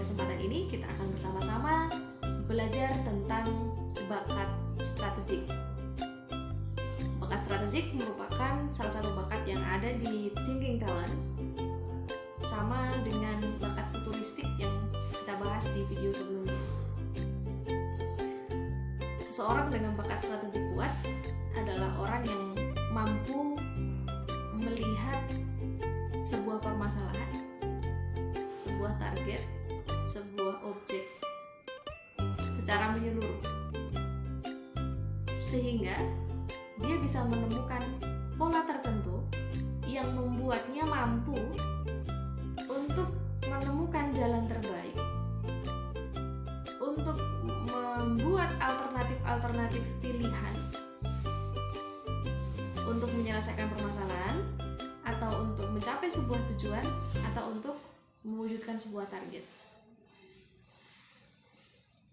kesempatan ini kita akan bersama-sama belajar tentang bakat strategik. Bakat strategik merupakan salah satu bakat yang ada di Thinking Talents, sama dengan bakat futuristik yang kita bahas di video sebelumnya. Seseorang dengan bakat strategik kuat adalah orang yang mampu melihat sebuah permasalahan, sebuah target, sebuah objek secara menyeluruh, sehingga dia bisa menemukan pola tertentu yang membuatnya mampu untuk menemukan jalan terbaik, untuk membuat alternatif pilihan untuk menyelesaikan permasalahan, atau untuk mencapai sebuah tujuan, atau untuk mewujudkan sebuah target.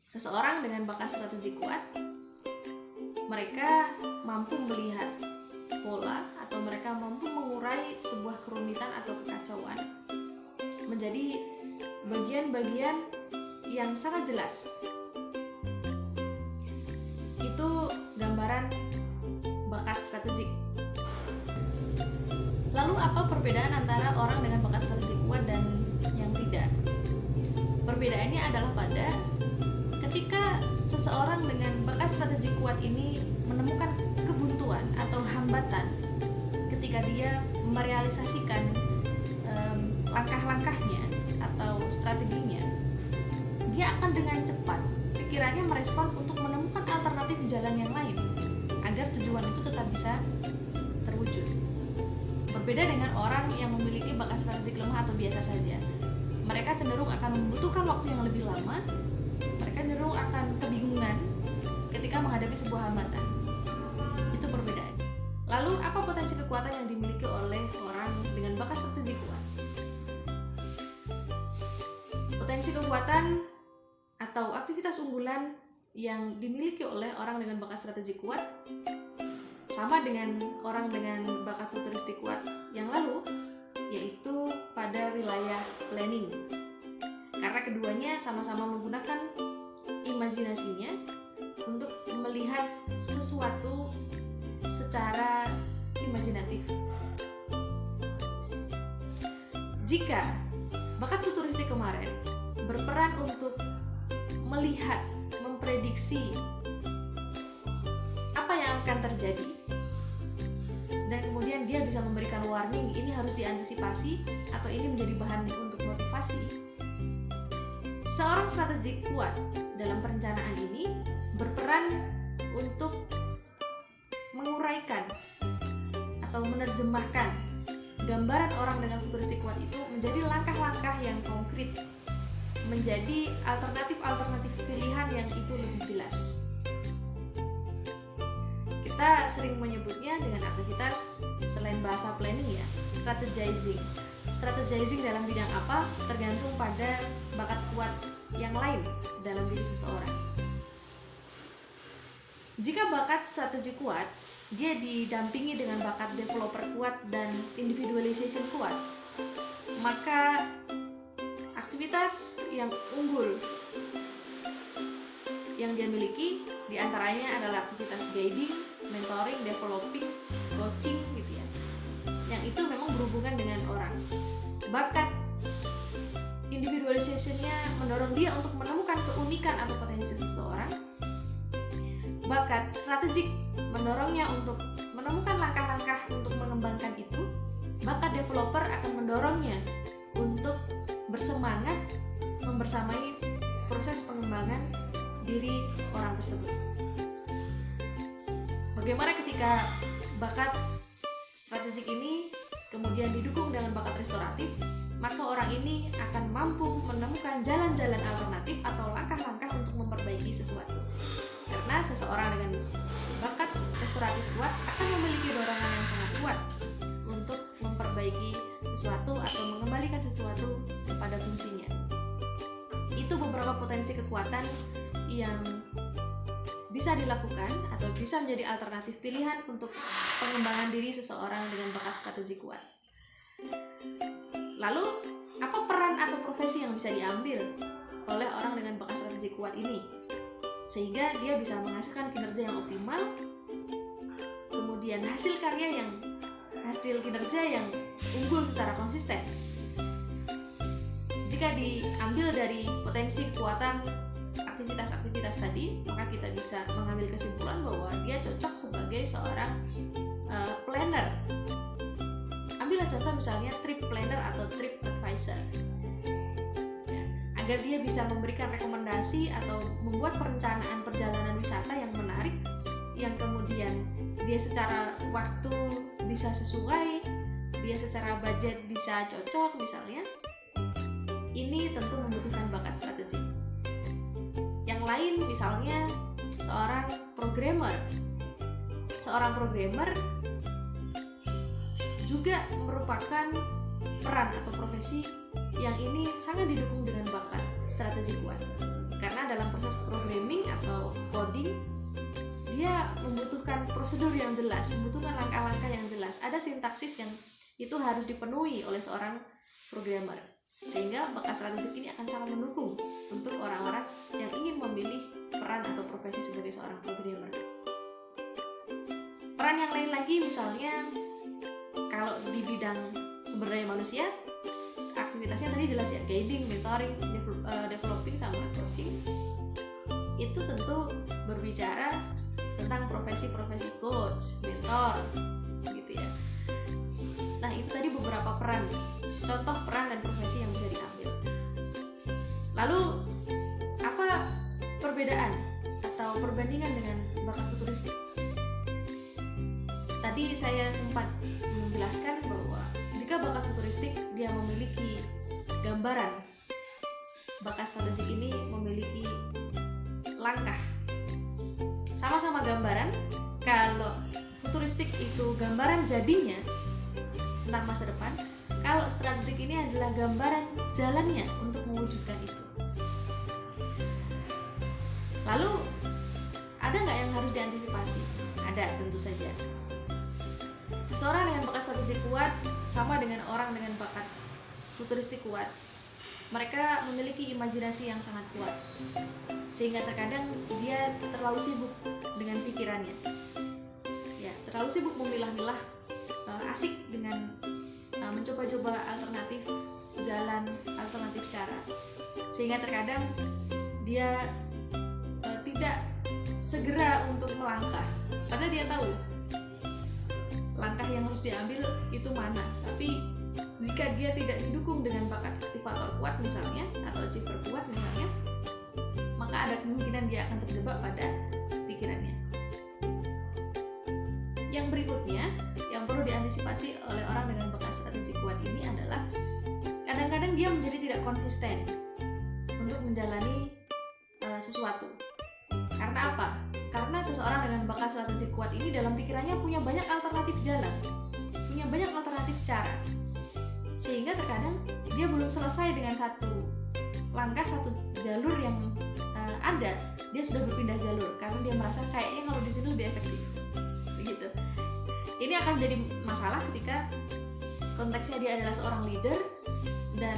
Seseorang dengan bakat strategi kuat, mereka mampu melihat pola atau mereka mampu mengurai sebuah kerumitan atau kekacauan menjadi bagian-bagian yang sangat jelas. Itu gambaran bakat strategik. Lalu apa perbedaan antara orang dengan bakat strategi kuat dan yang tidak? Perbedaannya adalah pada ketika seseorang dengan bakat strategi kuat ini menemukan kebuntuan atau hambatan ketika dia merealisasikan langkah-langkahnya atau strateginya, dia akan dengan cepat pikirannya merespon untuk menemukan alternatif jalan yang lain agar tujuan itu tetap bisa terwujud. Berbeda dengan orang yang memiliki bakat strategik lemah atau biasa saja. Mereka cenderung akan membutuhkan waktu yang lebih lama, mereka cenderung akan kebingungan ketika menghadapi sebuah hambatan. Itu perbedaan. Lalu apa potensi kekuatan yang dimiliki oleh orang dengan bakat strategi kuat? Potensi kekuatan atau aktivitas unggulan yang dimiliki oleh orang dengan bakat strategi kuat sama dengan orang dengan bakat futuristik kuat yang lalu, yaitu pada wilayah planning. Karena keduanya sama-sama menggunakan imajinasinya untuk melihat sesuatu secara imajinatif. Jika bakat futuristik kemarin berperan untuk melihat, memprediksi apa yang akan terjadi, dan kemudian dia bisa memberikan warning, ini harus diantisipasi atau ini menjadi bahan untuk motivasi. Seorang strategi kuat dalam perencanaan ini berperan untuk menguraikan atau menerjemahkan gambaran orang dengan futuristik kuat itu menjadi langkah-langkah yang konkret, menjadi alternatif pilihan yang itu lebih jelas. Kita sering menyebutnya dengan aktivitas selain bahasa planning ya, strategizing. Strategizing dalam bidang apa tergantung pada bakat kuat yang lain dalam diri seseorang. Jika bakat strategi kuat, dia didampingi dengan bakat developer kuat dan individualization kuat, maka aktivitas yang unggul yang dia miliki diantaranya adalah aktivitas guiding, mentoring, developing, coaching gitu ya, yang itu memang berhubungan dengan orang. Bakat individualization-nya mendorong dia untuk menemukan keunikan atau potensi seseorang. Bakat strategik mendorongnya untuk menemukan langkah-langkah untuk mengembangkan itu. Bakat developer akan mendorongnya untuk bersemangat membersamai proses pengembangan diri orang tersebut. Bagaimana ketika bakat strategik ini kemudian didukung dengan bakat restoratif, maka orang ini akan mampu menemukan jalan-jalan alternatif atau langkah-langkah untuk memperbaiki sesuatu. Karena seseorang dengan bakat restoratif kuat akan memiliki dorongan yang sangat kuat untuk memperbaiki sesuatu atau mengembalikan sesuatu kepada fungsinya. Itu beberapa potensi kekuatan yang bisa dilakukan atau bisa menjadi alternatif pilihan untuk pengembangan diri seseorang dengan bakat strategi kuat. Lalu, apa peran atau profesi yang bisa diambil oleh orang dengan bakat strategi kuat ini, sehingga dia bisa menghasilkan kinerja yang optimal, kemudian hasil kinerja yang unggul secara konsisten. Jika diambil dari potensi kekuatan aktivitas-aktivitas tadi, maka kita bisa mengambil kesimpulan bahwa dia cocok sebagai seorang planner. Ambillah contoh misalnya trip planner atau trip advisor, ya, agar dia bisa memberikan rekomendasi atau membuat perencanaan perjalanan wisata yang menarik, yang kemudian dia secara waktu bisa sesuai, dia secara budget bisa cocok misalnya. Ini tentu membutuhkan bakat strategik. Yang lain misalnya seorang programmer juga merupakan peran atau profesi yang ini sangat didukung dengan bakat strategi kuat, karena dalam proses programming atau coding dia membutuhkan prosedur yang jelas, membutuhkan langkah-langkah yang jelas, ada sintaksis yang itu harus dipenuhi oleh seorang programmer, sehingga bakat strategik ini akan sangat mendukung untuk orang-orang yang ingin memilih peran atau profesi sebagai seorang programmer. Peran yang lain lagi misalnya kalau di bidang sumber daya manusia, aktivitasnya tadi jelas ya, guiding, mentoring, developing sama coaching. Itu tentu berbicara tentang profesi-profesi coach, mentor, gitu ya. Nah, itu tadi beberapa peran, contoh peran dan profesi yang bisa diambil. Lalu apa perbedaan atau perbandingan dengan bakat futuristik? Tadi saya sempat menjelaskan bahwa jika bakat futuristik dia memiliki gambaran, bakat strategik ini memiliki langkah. Sama-sama gambaran. Kalau futuristik itu gambaran jadinya tentang masa depan, kalau strategik ini adalah gambaran jalannya untuk mewujudkan itu. Lalu ada nggak yang harus diantisipasi? Ada, tentu saja. Seorang dengan bakat strategi kuat sama dengan orang dengan bakat futuristik kuat. Mereka memiliki imajinasi yang sangat kuat, sehingga terkadang dia terlalu sibuk dengan pikirannya. Ya, terlalu sibuk memilah-milah, asik dengan mencoba-coba alternatif jalan, alternatif cara, sehingga terkadang dia tidak segera untuk melangkah, padahal dia tahu langkah yang harus diambil itu mana. Tapi jika dia tidak didukung dengan bakat aktivator kuat misalnya, atau achiever kuat misalnya, maka ada kemungkinan dia akan terjebak pada pikirannya. Yang berikutnya yang perlu diantisipasi oleh orang dengan bakat strategi kuat ini adalah kadang-kadang dia menjadi tidak konsisten untuk menjalani sesuatu. Karena apa? Karena seseorang dengan bakat strategi kuat ini dalam pikirannya punya banyak alternatif jalan, punya banyak alternatif cara, sehingga terkadang dia belum selesai dengan satu langkah, satu jalur yang ada, dia sudah berpindah jalur karena dia merasa kayaknya kalau di sini lebih efektif. Begitu. Ini akan menjadi masalah ketika konteksnya dia adalah seorang leader dan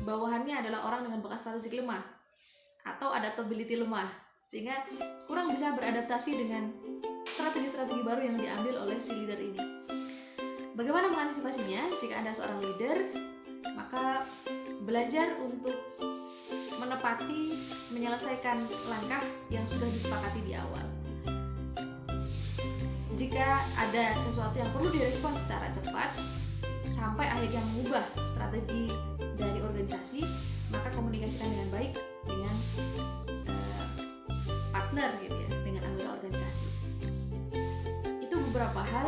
bawahannya adalah orang dengan bakat strategi lemah atau adaptability lemah, sehingga kurang bisa beradaptasi dengan strategi-strategi baru yang diambil oleh si leader ini. Bagaimana mengantisipasinya? Jika Anda seorang leader, maka belajar untuk menepati, menyelesaikan langkah yang sudah disepakati di awal. Jika ada sesuatu yang perlu direspon secara cepat sampai akhirnya mengubah strategi dari organisasi, maka komunikasikan dengan baik dengan partner gitu ya, dengan anggota organisasi. Itu beberapa hal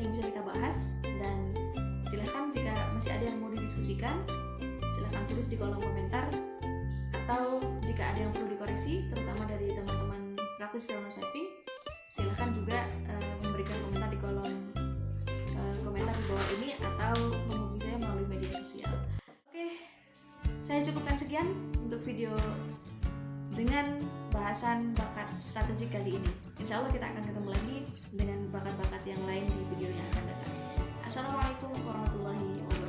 yang bisa kita bahas, dan silahkan jika masih ada yang mau didiskusikan, silahkan tulis di kolom komentar, atau jika ada yang perlu dikoreksi terutama dari teman-teman praktis dalam mapping, silahkan juga memberikan komentar di kolom komentar di bawah ini atau menghubungi saya melalui media sosial. Oke, saya cukupkan sekian untuk video dengan bahasan bakat strategi kali ini. Insya Allah kita akan ketemu lagi dengan bakat-bakat yang lain di video yang akan datang. Assalamualaikum warahmatullahi wabarakatuh.